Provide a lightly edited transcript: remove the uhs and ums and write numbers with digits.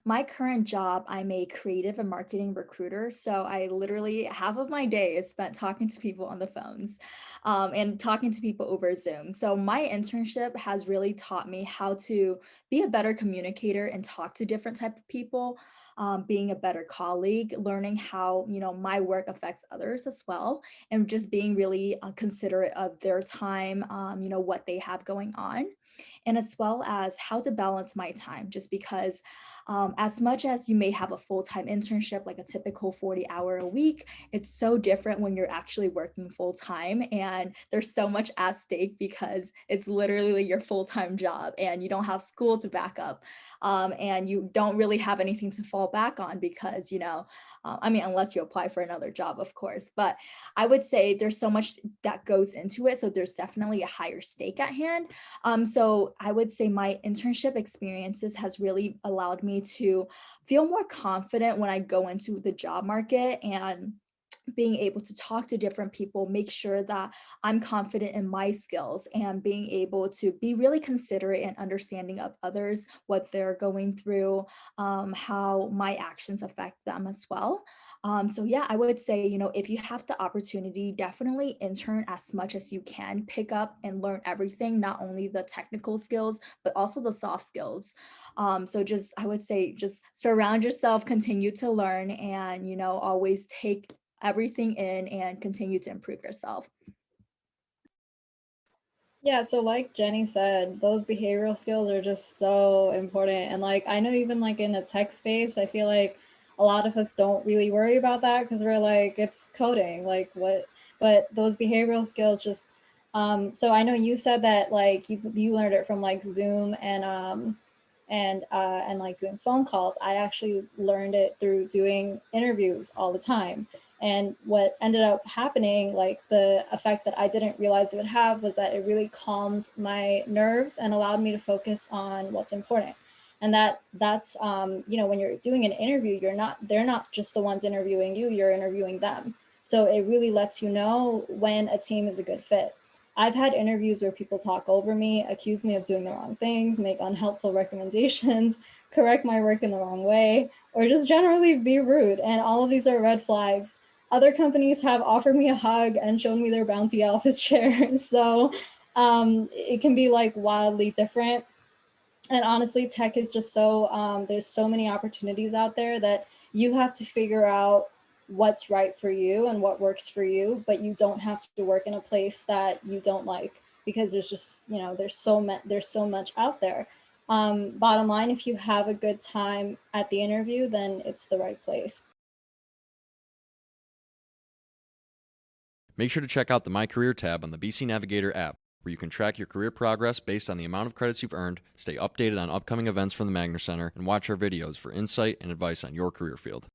My current job, I'm a creative and marketing recruiter. So I literally half of my day is spent talking to people on the phones, and talking to people over Zoom. So my internship has really taught me how to be a better communicator and talk to different type of people, being a better colleague, learning how my work affects others as well, and just being really considerate of their time, what they have going on, and as well as how to balance my time. Just because as much as you may have a full-time internship, like a typical 40-hour a week, it's so different when you're actually working full-time, and there's so much at stake because it's literally your full-time job and you don't have school to back up, and you don't really have anything to fall back on because I mean, unless you apply for another job, of course. But I would say there's so much that goes into it, so there's definitely a higher stake at hand. So I would say my internship experiences has really allowed me to feel more confident when I go into the job market, and being able to talk to different people, make sure that I'm confident in my skills, and being able to be really considerate and understanding of others, what they're going through, how my actions affect them as well. So yeah, I would say, if you have the opportunity, definitely intern as much as you can, pick up and learn everything, not only the technical skills, but also the soft skills. So just, I would say, just surround yourself, continue to learn, and, always take everything in and continue to improve yourself. Yeah, so like Jenny said, those behavioral skills are just so important. And like I know even like in the tech space, I feel like a lot of us don't really worry about that because we're like it's coding, like what, but those behavioral skills just so I know you said that like you learned it from like Zoom and like doing phone calls. I actually learned it through doing interviews all the time. And what ended up happening, like the effect that I didn't realize it would have, was that it really calmed my nerves and allowed me to focus on what's important. And that's when you're doing an interview, they're not just the ones interviewing you, you're interviewing them. So it really lets you know when a team is a good fit. I've had interviews where people talk over me, accuse me of doing the wrong things, make unhelpful recommendations, correct my work in the wrong way, or just generally be rude. And all of these are red flags. Other companies have offered me a hug and shown me their bounty office chair. So it can be like wildly different. And honestly, tech is just there's so many opportunities out there that you have to figure out what's right for you and what works for you, but you don't have to work in a place that you don't like because there's just, there's so much out there. Bottom line, if you have a good time at the interview, then it's the right place. Make sure to check out the My Career tab on the BC Navigator app, where you can track your career progress based on the amount of credits you've earned, stay updated on upcoming events from the Magner Center, and watch our videos for insight and advice on your career field.